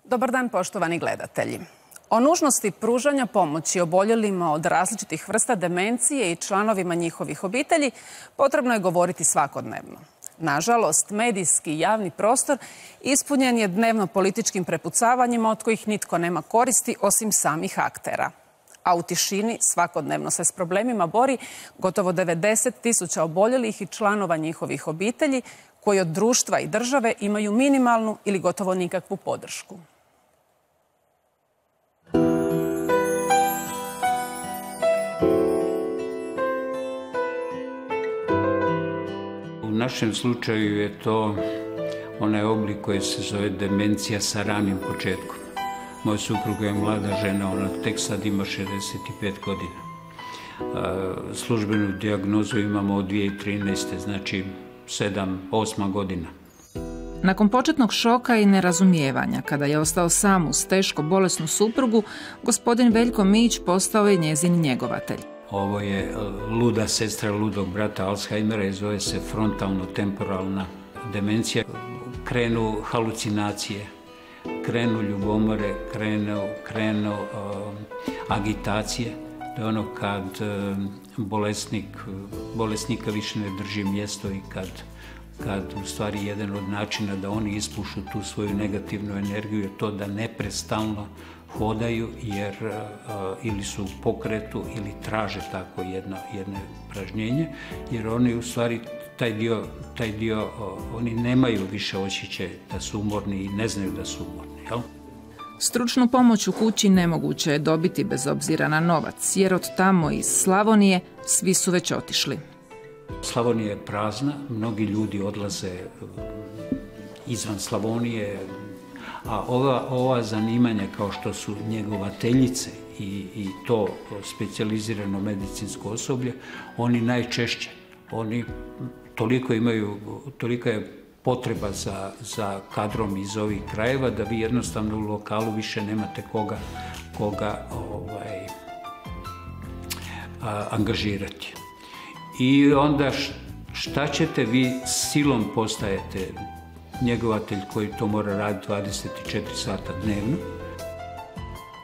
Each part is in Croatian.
Dobar dan, poštovani gledatelji. O nužnosti pružanja pomoći oboljelima od različitih vrsta demencije i članovima njihovih obitelji potrebno je govoriti svakodnevno. Nažalost, medijski i javni prostor ispunjen je dnevno političkim prepucavanjima od kojih nitko nema koristi osim samih aktera. A u tišini svakodnevno se s problemima bori gotovo 90.000 oboljelih i članova njihovih obitelji koji od društva i države imaju minimalnu ili gotovo nikakvu podršku. U našem slučaju je to onaj oblik koji se zove demencija sa ranim početkom. Moja supruga je mlada žena, ona tek sad ima 65 godina. Službenu dijagnozu imamo od 2013. znači 7-8 godina. Nakon početnog šoka i nerazumijevanja, kada je ostao sam uz teško bolesnu suprugu, gospodin Veljko Mijić postao je njezin njegovatelj. Ovo je luda sestra ludog brata Alzheimera i zove se frontalno-temporalna demencija. Krenu halucinacije, krenu ljubomore, krenu agitacije. To je ono kad bolesnika više ne drži mjesto i kad u stvari jedan od načina da oni ispušu tu svoju negativnu energiju je to da neprestalno hodaju jer ili su u pokretu ili traže tako jedno pražnjenje, jer oni u stvari taj dio oni nemaju više osjećaj da su umorni i ne znaju da su umorni. Jel? Stručnu pomoć u kući nemoguće je dobiti bez obzira na novac, jer od tamo iz Slavonije svi su već otišli. Slavonija je prazna, mnogi ljudi odlaze izvan Slavonije, a ova zanimanja kao što su njegovateljice i to specijalizirano medicinsko osoblje, oni najčešće, tolika je potreba za kadrom iz ovih krajeva da vi jednostavno u lokalu više nemate koga angažirati. I onda šta ćete, vi silom postajete njegovatelj koji to mora raditi 24 sata dnevno.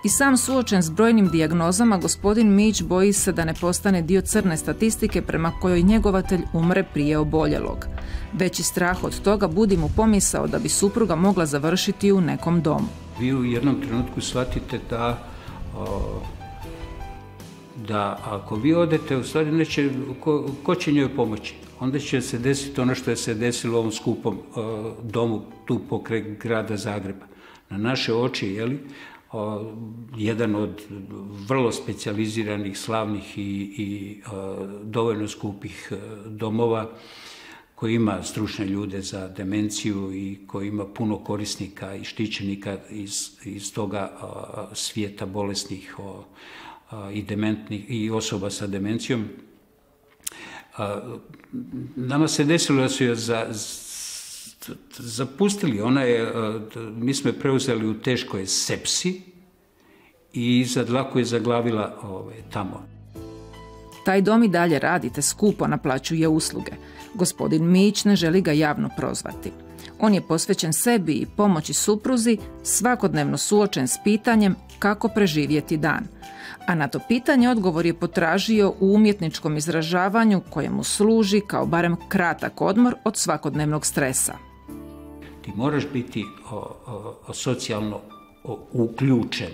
I sam suočen s brojnim dijagnozama, gospodin Mijić boji se da ne postane dio crne statistike prema kojoj njegovatelj umre prije oboljelog. Veći strah od toga budi mu pomisao da bi supruga mogla završiti u nekom domu. Vi u jednom trenutku shvatite da ako vi odete, u stvari ko će njoj pomoći? Onda će se desiti ono što je se desilo u ovom skupom domu tu pokraj grada Zagreba. Na naše oči, jedan od vrlo specijaliziranih, slavnih i dovoljno skupih domova koji ima stručne ljude za demenciju i koji ima puno korisnika i štićenika iz toga svijeta bolesnih i dementnih i osoba sa demencijom. Nama se desilo da su je zapustili. Mi smo je preuzeli u teškoj sepsi i za dlaku je zaglavila tamo. Taj dom i dalje radi te skupo naplaćuje usluge. Gospodin Mijić ne želi ga javno prozvati. On je posvećen sebi i pomoći supruzi, svakodnevno suočen s pitanjem kako preživjeti dan. A na to pitanje odgovor je potražio u umjetničkom izražavanju kojemu služi kao barem kratak odmor od svakodnevnog stresa. Ti moraš biti socijalno uključen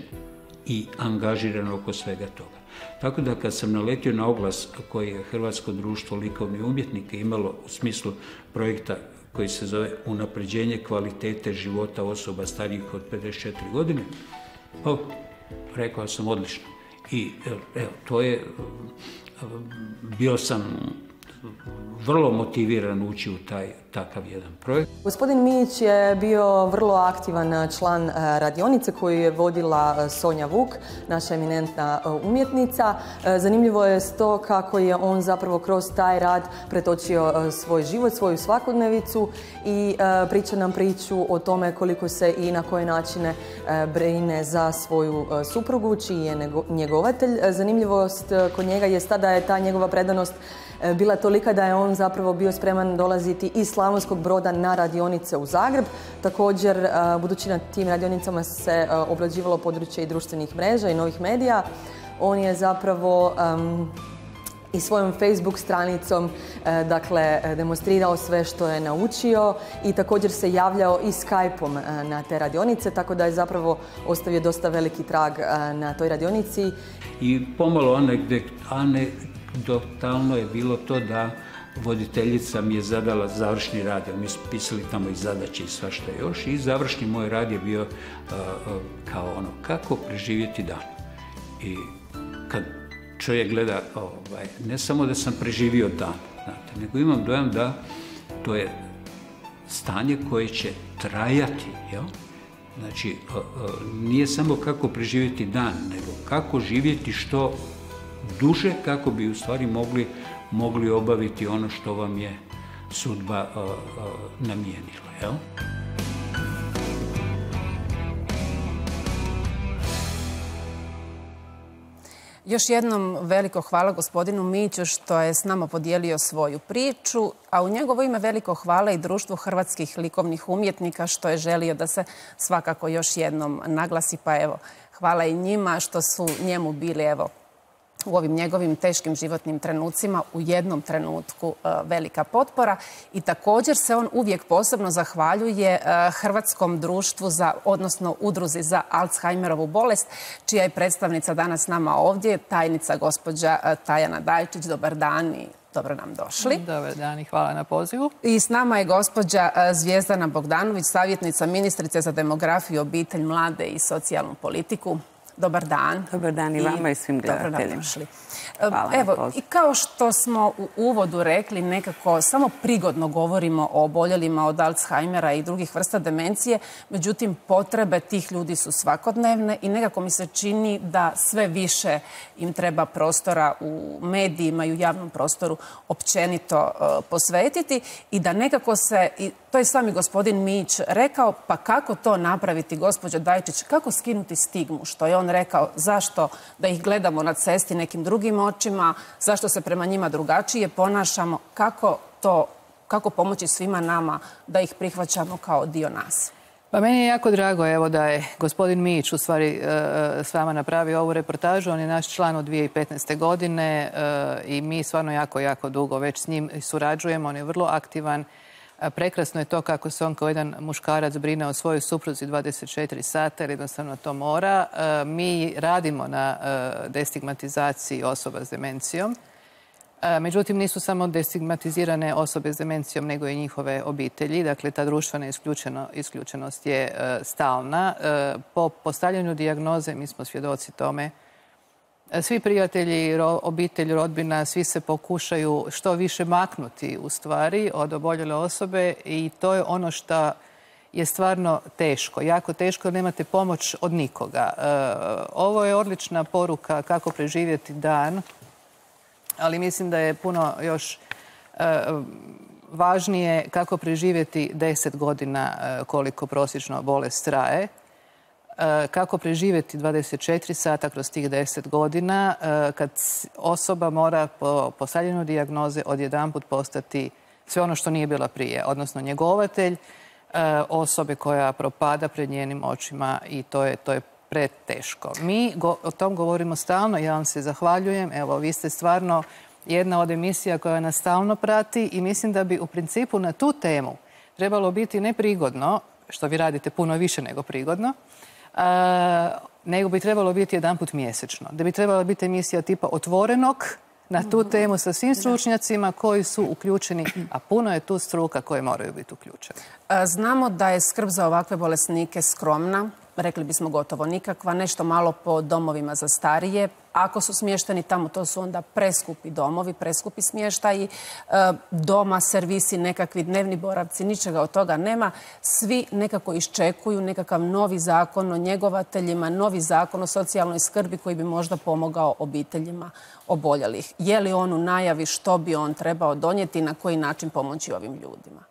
i angažiran oko svega toga. Tako da kad sam naletio na oglas koji je Hrvatsko društvo likovnih umjetnika imalo u smislu projekta koji se zove Unapređenje kvalitete života osoba starijih od 54 godine, rekao sam odlično. I to je, bio sam vrlo motiviran ući u takav jedan projekt. Gospodin Mijić je bio vrlo aktivan član radionice koju je vodila Sonja Vuk, naša eminentna umjetnica. Zanimljivo je to kako je on zapravo kroz taj rad pretočio svoj život, svoju svakodnevicu i priča nam priču o tome koliko se i na koje načine brine za svoju suprugu, čiji je njegovatelj. Zanimljivost kod njega je da je ta njegova predanost bila tolika da je on zapravo bio spreman dolaziti iz Slavonskog Broda na radionice u Zagreb. Također, budući na tim radionicama se obrađivalo područje i društvenih mreža i novih medija, on je zapravo i svojom Facebook stranicom demonstrirao sve što je naučio i također se javljao i Skype-om na te radionice, tako da je zapravo ostavio dosta veliki trag na toj radionici. I pomalo anegdotalno je bilo to da voditeljica mi je zadala završni rad, jer mi smo pisali tamo i zadaće i svašta još, i završni moj rad je bio kao ono, kako preživjeti dan. I kad čovjek gleda, ne samo da sam preživio dan, znate, nego imam dojam da to je stanje koje će trajati, jel? Znači, nije samo kako preživjeti dan, nego kako živjeti što duže, kako bi u stvari mogli obaviti ono što vam je sudba namijenila, jel? Još jednom veliko hvala gospodinu Miću što je s nama podijelio svoju priču, a u njegovo ime veliko hvala i Društvu hrvatskih likovnih umjetnika što je želio da se svakako još jednom naglasi. Pa evo, hvala i njima što su njemu bili u ovim njegovim teškim životnim trenucima u jednom trenutku velika potpora. I također se on uvijek posebno zahvaljuje Hrvatskom društvu odnosno Udruzi za Alzheimerovu bolest, čija je predstavnica danas s nama ovdje, tajnica gospođa Tajana Dajčić. Dobar dan i dobro nam došli. Dobar dan i hvala na pozivu. I s nama je gospođa Zvjezdana Bogdanović, savjetnica ministrice za demografiju, obitelj, mlade i socijalnu politiku. Dobar dan. Dobar dan i vama i svim gledateljima. Evo, i kao što smo u uvodu rekli, nekako samo prigodno govorimo o oboljelima od Alzheimera i drugih vrsta demencije, međutim potrebe tih ljudi su svakodnevne i nekako mi se čini da sve više im treba prostora u medijima i u javnom prostoru općenito posvetiti i da nekako se, i to je sami gospodin Mić rekao, pa kako to napraviti, gospođo Dajčić, kako skinuti stigmu, što je on rekao, zašto da ih gledamo na cesti nekim drugim očima, zašto se prema njima drugačije ponašamo, kako pomoći svima nama da ih prihvaćamo kao dio nas. Pa meni je jako drago evo da je gospodin Mić u stvari s vama napravio ovu reportažu. On je naš član od 2015. godine i mi stvarno jako dugo već s njim surađujemo. On je vrlo aktivan. Prekrasno je to kako se on kao jedan muškarac brine o svojoj supruzi 24 sata, jer jednostavno to mora. Mi radimo na destigmatizaciji osoba s demencijom. Međutim, nisu samo destigmatizirane osobe s demencijom, nego i njihove obitelji. Dakle, ta društvena isključenost je stalna. Po postavljanju dijagnoze, mi smo svjedoci tome, svi prijatelji, obitelj, rodbina, svi se pokušaju što više maknuti u stvari od oboljele osobe i to je ono što je stvarno teško, jako teško jer nemate pomoć od nikoga. Ovo je odlična poruka kako preživjeti dan, ali mislim da je puno još važnije kako preživjeti 10 godina koliko prosječno bolest traje. Kako preživjeti 24 sata kroz tih 10 godina kad osoba mora po postavljanju dijagnoze odjedanput postati sve ono što nije bila prije, odnosno njegovatelj osobe koja propada pred njenim očima i to je preteško. Mi o tom govorimo stalno, ja vam se zahvaljujem. Evo, vi ste stvarno jedna od emisija koja nas stalno prati i mislim da bi u principu na tu temu trebalo biti ne prigodno, što vi radite puno više nego prigodno, nego bi trebalo biti jedanput mjesečno. Da bi trebala biti emisija tipa Otvorenog na tu temu sa svim stručnjacima koji su uključeni, a puno je tu struka koje moraju biti uključene. Znamo da je skrb za ovakve bolesnike skromna, rekli bismo gotovo nikakva, nešto malo po domovima za starije. Ako su smješteni tamo, to su onda preskupi domovi, preskupi smještaji, doma, servisi, nekakvi dnevni boravci, ničega od toga nema. Svi nekako iščekuju nekakav novi zakon o njegovateljima, novi zakon o socijalnoj skrbi koji bi možda pomogao obiteljima oboljelih. Je li on u najavi, što bi on trebao donijeti i na koji način pomoći ovim ljudima?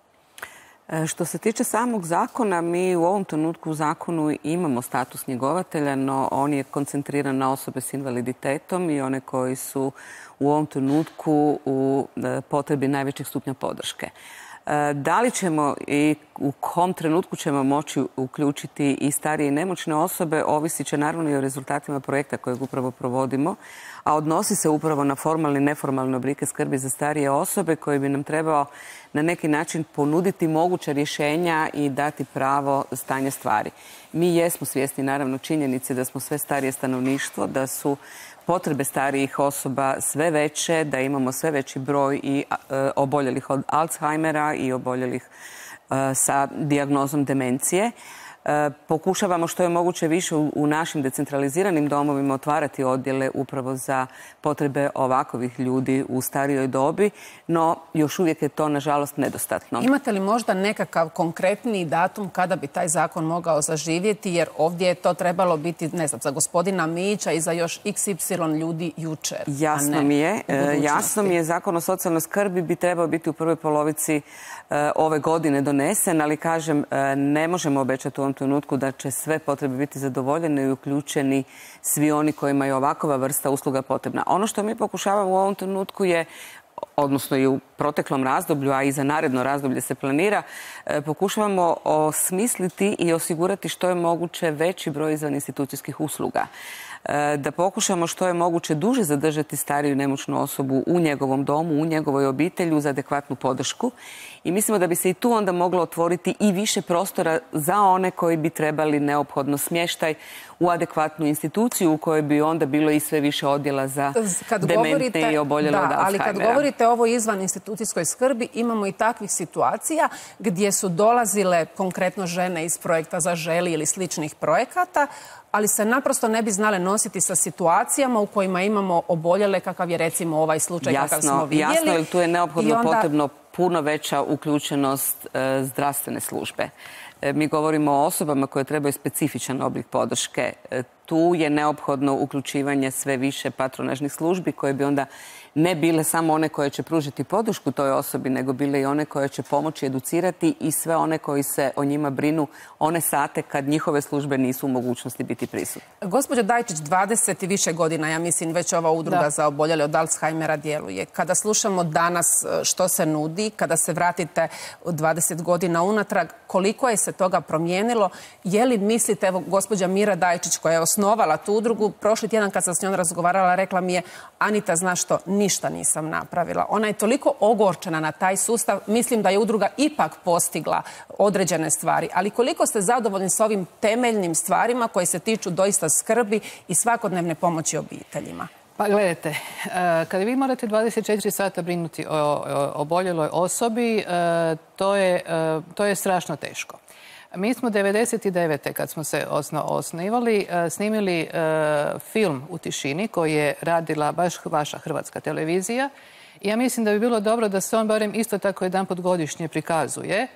Što se tiče samog zakona, mi u ovom trenutku u zakonu imamo status njegovatelja, no on je koncentriran na osobe s invaliditetom i one koji su u ovom trenutku u potrebi najvećeg stupnja podrške. Da li ćemo i u kom trenutku ćemo moći uključiti i starije i nemoćne osobe, ovisit će naravno i o rezultatima projekta kojeg upravo provodimo, a odnosi se upravo na formalne i neformalne oblike skrbi za starije osobe koji bi nam trebao na neki način ponuditi moguća rješenja i dati pravo stanje stvari. Mi jesmo svjesni naravno činjenice da smo sve starije stanovništvo, da su potrebe starijih osoba sve veće, da imamo sve veći broj i oboljelih od Alzheimera i oboljelih sa dijagnozom demencije. Pokušavamo što je moguće više u našim decentraliziranim domovima otvarati odjele upravo za potrebe ovakvih ljudi u starijoj dobi, no još uvijek je to nažalost nedostatno. Imate li možda nekakav konkretniji datum kada bi taj zakon mogao zaživjeti, jer ovdje je to trebalo biti, ne znam, za gospodina Mijića i za još XY ljudi jučer. Jasno mi je, Zakon o socijalnoj skrbi bi trebao biti u prvoj polovici ove godine donesen, ali kažem, ne možemo obećati u ovom trenutku da će sve potrebe biti zadovoljene i uključeni svi oni kojima je ovakva vrsta usluga potrebna. Ono što mi pokušavamo u ovom trenutku je, odnosno i u proteklom razdoblju, a i za naredno razdoblje se planira, pokušavamo osmisliti i osigurati što je moguće veći broj izvan institucijskih usluga. Da pokušamo što je moguće duže zadržati stariju i nemoćnu osobu u njegovom domu, u njegovoj obitelji uz adekvatnu podršku. I mislimo da bi se i tu onda moglo otvoriti i više prostora za one koji bi trebali neophodno smještaj u adekvatnu instituciju u kojoj bi onda bilo i sve više odjela za dementne i oboljele od Alzheimera. Ali kad govorite o ovoj izvan institucijskoj skrbi, imamo i takvih situacija gdje su dolazile konkretno žene iz projekta Zaželi ili sličnih projekata, ali se naprosto ne bi znale nositi sa situacijama u kojima imamo oboljele, kakav je recimo ovaj slučaj kakav smo vidjeli. Jasno, jer tu je neophodno potrebno puno veća uključenost zdravstvene službe. Mi govorimo o osobama koje trebaju specifičan oblik podrške. Tu je neophodno uključivanje sve više patronažnih službi koje bi onda ne bile samo one koje će pružiti podršku toj osobi, nego bile i one koje će pomoći educirati i sve one koji se o njima brinu one sate kad njihove službe nisu u mogućnosti biti prisutne. Gospođo Dajčić, 20 i više godina, ja mislim, već ova udruga za oboljele od Alzheimera djeluje. Kada slušamo danas što se nudi, kada se vratite 20 godina unatrag, koliko je se toga promijenilo? Je li mislite, evo, gospođa Mira Dajčić koja je osnovala tu udrugu, prošli tjedan kad sam s njom razgovarala, rekla mi je: Anita, znaš što, ništa nisam napravila. Ona je toliko ogorčena na taj sustav. Mislim da je udruga ipak postigla određene stvari. Ali koliko ste zadovoljni s ovim temeljnim stvarima koje se tiču doista skrbi i svakodnevne pomoći obiteljima? Pa gledajte, kada vi morate 24 sata brinuti o oboljeloj osobi, to je strašno teško. Mi smo 1999. kad smo se osnivali, snimili film U tišini koji je radila baš vaša Hrvatska televizija. I ja mislim da bi bilo dobro da se on barem isto tako jedanput godišnje prikazuje.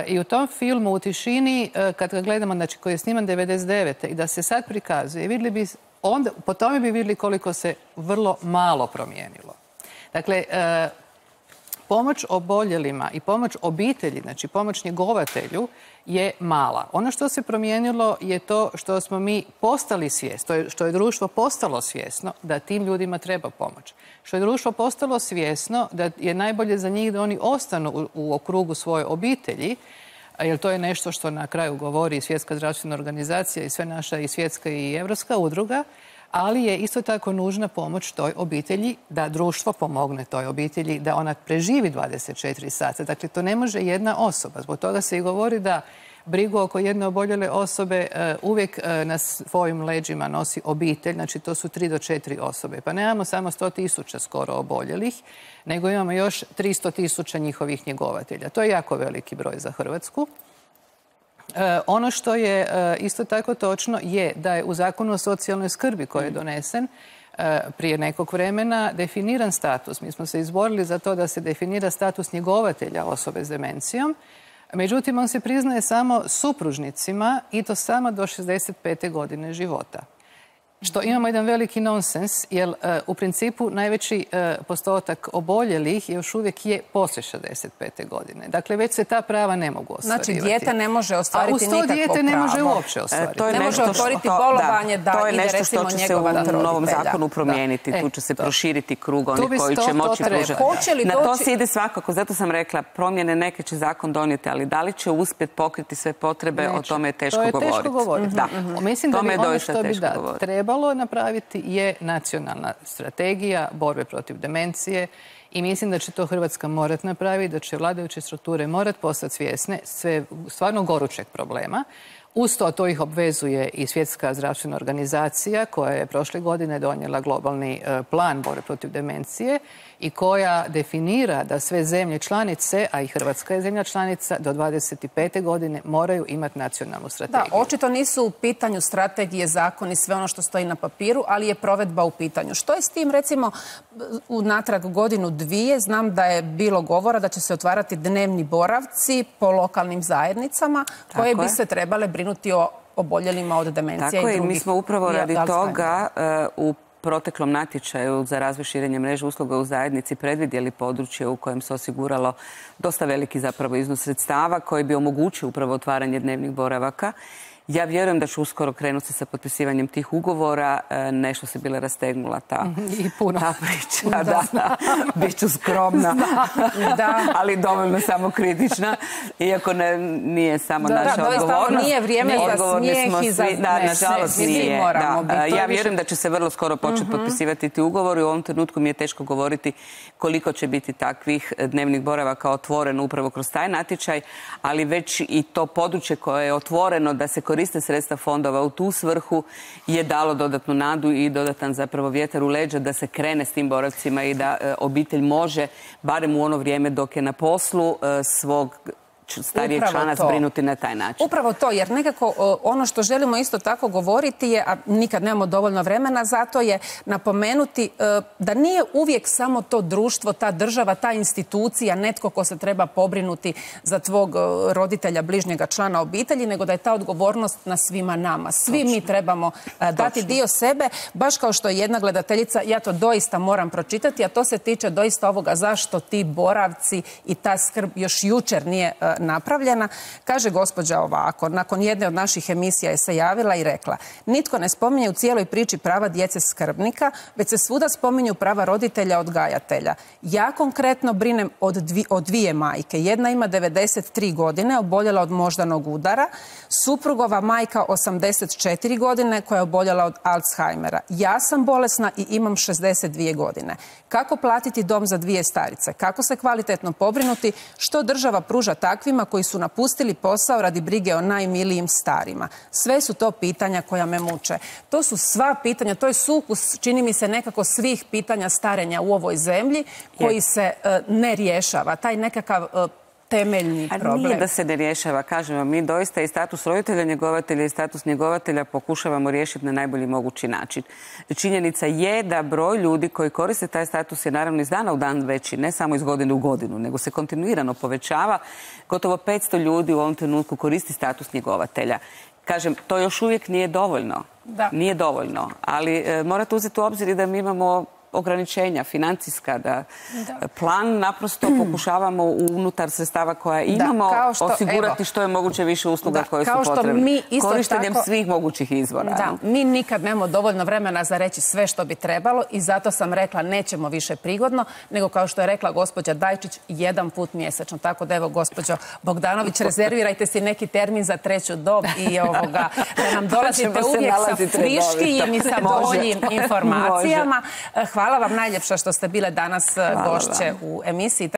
I u tom filmu U tišini, kad ga gledamo, znači koji je sniman 1999. i da se sad prikazuje, vidjeli bi, onda, po tome bi vidjeli koliko se vrlo malo promijenilo. Dakle, pomoć oboljelima i pomoć obitelji, znači pomoć njegovatelju, je mala. Ono što se promijenilo je to što smo mi postali svjesni, što je društvo postalo svjesno da tim ljudima treba pomoć. Što je društvo postalo svjesno da je najbolje za njih da oni ostanu u okrugu svoje obitelji, jer to je nešto što na kraju govori Svjetska zdravstvena organizacija i sve naša i svjetska i evropska udruga, ali je isto tako nužna pomoć toj obitelji, da društvo pomogne toj obitelji, da ona preživi 24 sata. Dakle, to ne može jedna osoba. Zbog toga se i govori da brigu oko jedne oboljele osobe uvijek na svojim leđima nosi obitelj, znači to su 3 do 4 osobe. Pa nemamo samo 100.000 skoro oboljelih, nego imamo još 300.000 njihovih njegovatelja. To je jako veliki broj za Hrvatsku. Ono što je isto tako točno je da je u Zakonu o socijalnoj skrbi koji je donesen prije nekog vremena definiran status. Mi smo se izborili za to da se definira status njegovatelja osobe s demencijom. Međutim, on se priznaje samo supružnicima i to samo do 65. godine života. što imamo jedan veliki nonsens, jer u principu najveći postotak oboljelih još uvijek je poslije 65. godine. Dakle, već se ta prava ne mogu ostvarivati. Znači, dijete ne može ostvariti nikakvo pravo. A uz to dijete ne može uopće ostvariti. Ne može otvoriti bolovanje da ide recimo njegova roditelja. To je nešto što će se u novom zakonu promijeniti. Tu će se proširiti krug onih koji će moći pružati. Na to se ide svakako. Zato sam rekla, promjene neke će zakon donijeti, ali da li će uspjeti pokriti sve potrebe, o tome je teško govoriti. To je teško govoriti. Mislim da bi ono što bi trebalo napraviti je nacionalna strategija borbe protiv demencije i mislim da će to Hrvatska morati napraviti, da će vladajuće strukture morati postati svjesne sve stvarno gorućeg problema. Uz to ih obvezuje i Svjetska zdravstvena organizacija koja je prošle godine donijela globalni plan borbe protiv demencije i koja definira da sve zemlje članice, a i Hrvatska je zemlja članica, do 25. godine moraju imati nacionalnu strategiju. Da, očito nisu u pitanju strategije, zakoni, sve ono što stoji na papiru, ali je provedba u pitanju. Što je s tim, recimo, unatrag godinu, dvije, znam da je bilo govora da će se otvarati dnevni boravci po lokalnim zajednicama koje bi se trebale brinuti o oboljelima od demencije i drugih. Tako je, mi smo upravo radi toga u proteklom natječaju za razvoj širenja mreže usluga u zajednici predvidjeli područje u kojem se osiguralo dosta veliki zapravo iznos sredstava koji bi omogućio upravo otvaranje dnevnih boravaka. Ja vjerujem da ću uskoro krenuti sa potpisivanjem tih ugovora. Nešto se bila rastegnula ta priča. Da. Biću skromna, ali dovoljno samokritična. Iako nije samo naša odgovornost. Ovo nije vrijeme za smijeh i za nažalost nije. Ja vjerujem da će se vrlo skoro početi potpisivati ti ugovori. U ovom trenutku mi je teško govoriti koliko će biti takvih dnevnih boravaka otvoreno upravo kroz taj natječaj, ali već i to područje koje je otvoreno da se koriste sredstva fondova u tu svrhu je dalo dodatnu nadu i dodatan zapravo vjetar u leđa da se krene s tim boravcima i da obitelj može, barem u ono vrijeme dok je na poslu, svog starijeg člana zbrinuti na taj način. Upravo to, jer nekako ono što želimo isto tako govoriti je, a nikad nemamo dovoljno vremena za to, je napomenuti da nije uvijek samo to društvo, ta država, ta institucija, netko ko se treba pobrinuti za tvog roditelja, bližnjega člana obitelji, nego da je ta odgovornost na svima nama. Svi mi trebamo dati dio sebe, baš kao što je jedna gledateljica, ja to doista moram pročitati, a to se tiče doista ovoga zašto ti boravci i ta skrb još jučer nije napravljena. Kaže gospođa ovako, nakon jedne od naših emisija je se javila i rekla: nitko ne spominje u cijeloj priči prava djece skrbnika, već se svuda spominju prava roditelja odgajatelja. Ja konkretno brinem o dvije majke. Jedna ima 93 godine, oboljela od moždanog udara, suprugova majka 84 godine koja je oboljela od Alzheimera. Ja sam bolesna i imam 62 godine. Kako platiti dom za dvije starice? Kako se kvalitetno pobrinuti? Što država pruža takvima koji su napustili posao radi brige o najmilijim starima? Sve su to pitanja koja me muče. To su sva pitanja, to je sukus, čini mi se, nekako svih pitanja starenja u ovoj zemlji koji se ne rješava. Taj nekakav temeljni problem. Nije da se ne rješava, kažem vam, mi doista i status roditelja njegovatelja i status njegovatelja pokušavamo riješiti na najbolji mogući način. Činjenica je da broj ljudi koji koriste taj status je naravno iz dana u dan veći, ne samo iz godine u godinu, nego se kontinuirano povećava. Gotovo 500 ljudi u ovom trenutku koristi status njegovatelja. Kažem, to još uvijek nije dovoljno. Nije dovoljno, ali morate uzeti u obzir i da mi imamo ograničenja financijska, da plan naprosto pokušavamo unutar sredstava koja imamo osigurati što je moguće više usluga koje su potrebne. Korištenjem svih mogućih izvora. Mi nikad nemamo dovoljno vremena za reći sve što bi trebalo i zato sam rekla nećemo više prigodno, nego kao što je rekla gospođa Dajčić, jedan put mjesečno. Tako da evo, gospođo Bogdanović, rezervirajte si neki termin za treću dob i da nam dolazite uvijek sa friškijim i sa boljim informacijama. Hvala vam najljepša što ste bile danas gošće u emisiji.